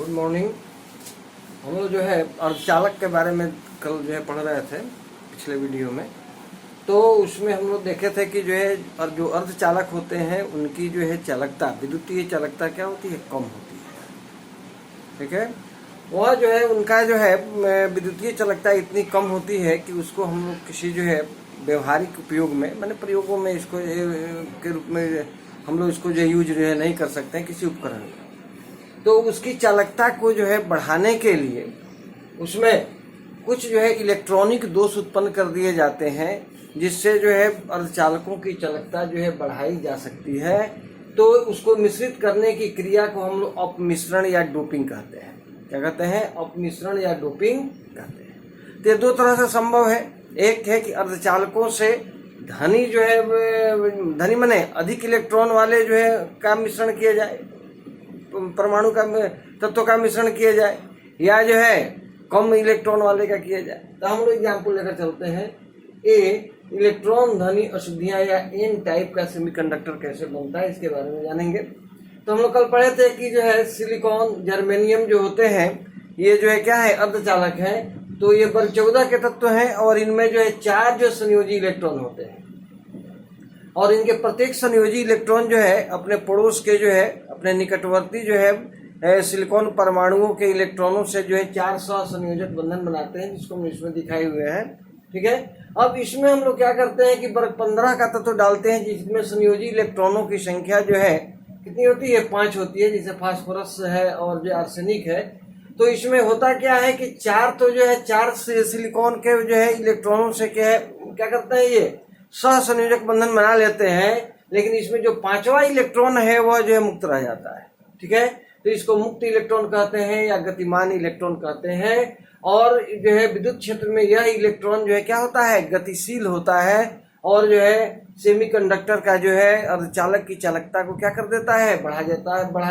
Good morning. हम लोग जो है अर्धचालक के बारे में कल जो है पढ़ रहे थे पिछले वीडियो में। तो उसमें हम लोग देखे थे कि जो है और जो अर्धचालक होते हैं उनकी जो है चालकता, विद्युतीय चालकता क्या होती है, कम होती है। ठीक है, वह जो है उनका जो है विद्युतीय चालकता इतनी कम होती है कि उसको हम लोग किसी जो है व्यवहारिक उपयोग में, माने प्रयोगों में इसको के रूप में हम लोग इसको जो यूज जो है नहीं कर सकते हैं किसी उपकरण में। तो उसकी चालकता को जो है बढ़ाने के लिए उसमें कुछ जो है इलेक्ट्रॉनिक दोष उत्पन्न कर दिए जाते हैं, जिससे जो है अर्धचालकों की चालकता जो है बढ़ाई जा सकती है। तो उसको मिश्रित करने की क्रिया को हम लोग अपमिश्रण या डोपिंग कहते हैं। क्या कहते हैं? अपमिश्रण या डोपिंग कहते हैं। तो ये दो तरह से संभव है। एक है कि अर्धचालकों से धनी जो है, धनी माने अधिक इलेक्ट्रॉन वाले जो है का मिश्रण किया जाए, परमाणु का तत्व का मिश्रण किया जाए, या जो है कम इलेक्ट्रॉन वाले का किया जाए। तो हम लोग एग्जाम्पल लेकर चलते हैं। इलेक्ट्रॉन धनी अशुद्धियां या एन टाइप का सेमीकंडक्टर कैसे बनता है, इसके बारे में जानेंगे। तो हम लोग कल पढ़े थे कि जो है सिलिकॉन, जर्मेनियम जो होते हैं ये जो है क्या है, अर्धचालक है। तो ये वर्ग 14 के तत्व हैं और इनमें जो है 4 जो संयोजी इलेक्ट्रॉन होते हैं और इनके प्रत्येक संयोजी इलेक्ट्रॉन जो है अपने पड़ोस के जो है अपने निकटवर्ती जो है सिलिकॉन परमाणुओं के इलेक्ट्रॉनों से जो है 4 संयोजक बंधन बनाते हैं, जिसको हम इसमें दिखाए हुए हैं। ठीक है, अब इसमें हम लोग क्या करते हैं कि वर्ग 15 का तत्व डालते हैं, जिसमें संयोजी इलेक्ट्रॉनों की संख्या जो है कितनी होती है, 5 होती है, जैसे फास्फोरस है और जो आर्सेनिक है। तो इसमें होता क्या है कि 4 तो जो है 4 सिलिकॉन के जो है इलेक्ट्रॉनों से क्या करते हैं, ये सहसंयोजक बंधन बना लेते हैं, लेकिन इसमें जो 5वां इलेक्ट्रॉन है वह जो है मुक्त रह जाता है। ठीक है, तो इसको मुक्त इलेक्ट्रॉन कहते हैं या गतिमान इलेक्ट्रॉन कहते हैं। और जो है विद्युत क्षेत्र में यह इलेक्ट्रॉन जो है क्या होता है, गतिशील होता है और जो है सेमीकंडक्टर का जो है अर्धचालक की चालकता को क्या कर देता है, बढ़ा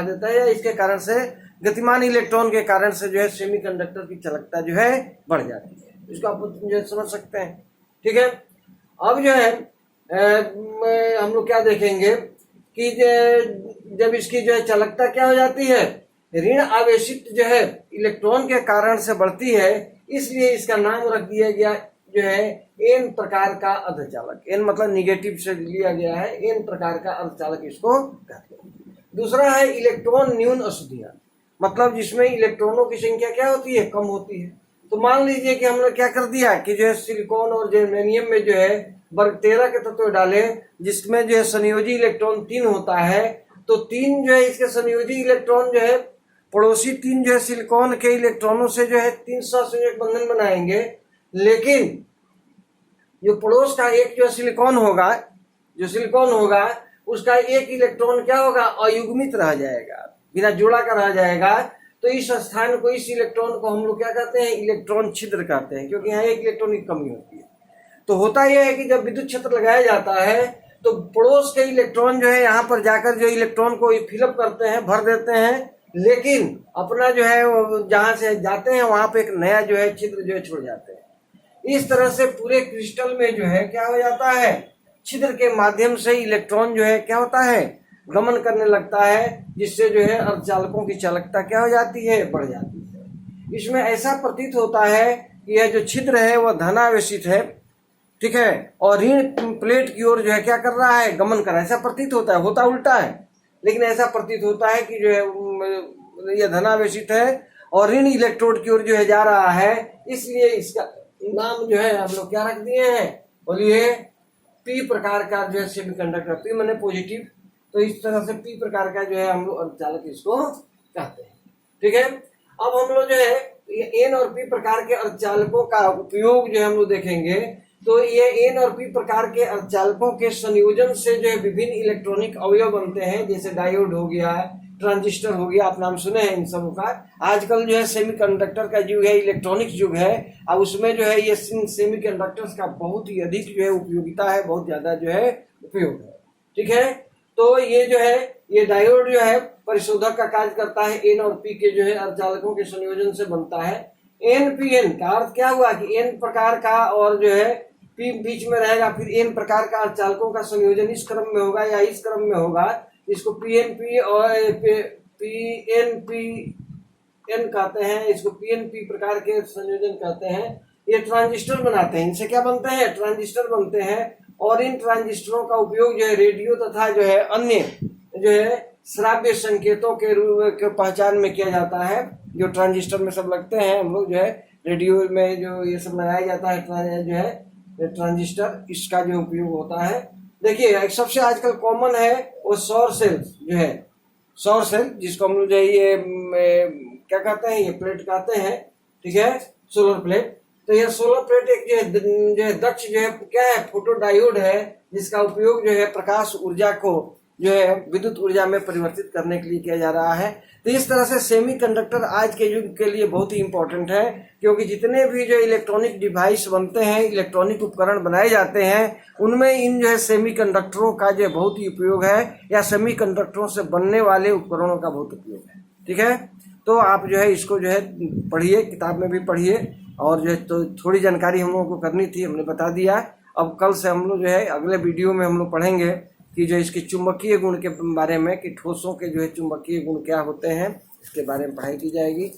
देता है। या इसके कारण से गतिमान इलेक्ट्रॉन के कारण से जो है सेमीकंडक्टर की चालकता जो है बढ़ जाती है। इसको आप समझ सकते हैं। ठीक है, अब जो है हम लोग क्या देखेंगे कि जब इसकी जो है चालकता क्या हो जाती है, ऋण आवेशित जो है इलेक्ट्रॉन के कारण से बढ़ती है, इसलिए इसका नाम रख दिया गया जो है एन प्रकार का अर्धचालक। एन मतलब निगेटिव से लिया गया है, एन प्रकार का अर्धचालक इसको कहते हैं। दूसरा है इलेक्ट्रॉन न्यून अशुद्धियां, मतलब जिसमें इलेक्ट्रॉनों की संख्या क्या होती है, कम होती है। तो मान लीजिए कि हमने क्या कर दिया कि जो है सिलिकॉन और जर्मेनियम में जो है वर्ग 13 के तत्व डाले, जिसमें जो है संयोजी इलेक्ट्रॉन 3 होता है। तो 3 जो है इसके संयोजी इलेक्ट्रॉन जो है पड़ोसी 3 जो है सिलिकॉन के इलेक्ट्रॉनों से जो है 3 सहसंयोजक बंधन बनाएंगे, लेकिन जो पड़ोस का एक जो सिलिकॉन होगा उसका एक इलेक्ट्रॉन क्या होगा, अयुग्मित रह जाएगा, बिना जोड़ा का रह जाएगा। तो इस स्थान को, इस इलेक्ट्रॉन को हम लोग क्या कहते हैं, इलेक्ट्रॉन छिद्र कहते हैं, क्योंकि यहाँ एक इलेक्ट्रॉन की कमी होती है। तो होता यह है कि जब विद्युत क्षेत्र लगाया जाता है तो पड़ोस के इलेक्ट्रॉन जो है यहाँ पर जाकर जो इलेक्ट्रॉन को फिलअप करते हैं, भर देते हैं, लेकिन अपना जो है जहां से जाते हैं वहां पे एक नया जो है छिद्र जो है छोड़ जाते हैं। इस तरह से पूरे क्रिस्टल में जो है क्या हो जाता है, छिद्र के माध्यम से इलेक्ट्रॉन जो है क्या होता है, गमन करने लगता है, जिससे जो है अर्धचालकों की चालकता क्या हो जाती है, बढ़ जाती है। इसमें ऐसा प्रतीत होता है कि यह जो छिद्र है वह धनावेशित है। ठीक है, और ऋण प्लेट की ओर जो है क्या कर रहा है, गमन कर रहा है। ऐसा प्रतीत होता है, होता उल्टा है, लेकिन ऐसा प्रतीत होता है कि जो है यह धनावेशित है और ऋण इलेक्ट्रोड की ओर जो है जा रहा है। इसलिए इसका नाम जो है हम लोग क्या रख दिए हैं, बोलिए, पी प्रकार का जो है सेमीकंडक्टर। पी माने पॉजिटिव, तो इस तरह से पी प्रकार का जो है हम लोग अर्धचालक इसको कहते हैं। ठीक है, अब हम लोग जो है एन और पी प्रकार के अर्धचालकों का उपयोग जो है हम लोग देखेंगे। तो ये एन और पी प्रकार के अर्धचालकों के संयोजन से जो है विभिन्न इलेक्ट्रॉनिक अवयव बनते हैं, जैसे डायोड हो गया, ट्रांजिस्टर हो गया, आप नाम सुने हैं इन सब का। आजकल जो है सेमीकंडक्टर का युग है, इलेक्ट्रॉनिक्स युग है, और उसमें जो है ये सेमीकंडक्टर्स का बहुत ही अधिक जो है उपयोगिता है, बहुत ज्यादा जो है उपयोग है। ठीक है, तो ये जो है ये डायोड जो है परिशोधक का कार्य करता है, एन और पी के जो है अर्धचालकों के संयोजन से बनता है। एन पी एन का अर्थ क्या हुआ कि एन प्रकार का और जो है पी बीच में रहेगा, फिर एन प्रकार का अर्धचालकों का संयोजन इस क्रम में होगा या इस क्रम में होगा, इसको पी एन पी और पी एन पी एन कहते हैं, इसको पीएनपी प्रकार के संयोजन कहते हैं। ये ट्रांजिस्टर बनाते हैं। इनसे क्या बनते हैं? ट्रांजिस्टर बनते हैं। और इन ट्रांजिस्टरों का उपयोग जो है रेडियो तथा जो है अन्य जो है श्राव्य संकेतों के रूप के पहचान में किया जाता है। जो ट्रांजिस्टर में सब लगते हैं, हम लोग जो है रेडियो में जो ये सब लगाया जाता है जो है ट्रांजिस्टर, इसका जो उपयोग होता है। देखिए सबसे आजकल कॉमन है वो सौर सेल जो है, सौर सेल जिसको हम लोग जो है ये क्या कहते हैं, ये प्लेट कहते हैं, ठीक है, सोलर प्लेट। तो यह सोलर प्लेट एक जो है दक्ष जो है क्या है, फोटो डायोड है, जिसका उपयोग जो है प्रकाश ऊर्जा को जो है विद्युत ऊर्जा में परिवर्तित करने के लिए किया जा रहा है। तो इस तरह से सेमीकंडक्टर आज के युग के लिए बहुत ही इंपॉर्टेंट है, क्योंकि जितने भी जो इलेक्ट्रॉनिक डिवाइस बनते हैं, इलेक्ट्रॉनिक उपकरण बनाए जाते हैं, उनमें इन जो है सेमीकंडक्टरों का जो बहुत ही उपयोग है, या सेमीकंडक्टरों से बनने वाले उपकरणों का बहुत उपयोग है। ठीक है, तो आप जो है इसको जो है पढ़िए, किताब में भी पढ़िए, और जो है तो थोड़ी जानकारी हम लोगों को करनी थी, हमने बता दिया। अब कल से हम लोग जो है अगले वीडियो में हम लोग पढ़ेंगे कि जो इसके चुंबकीय गुण के बारे में, कि ठोसों के जो है चुंबकीय गुण क्या होते हैं, इसके बारे में पढ़ाई की जाएगी।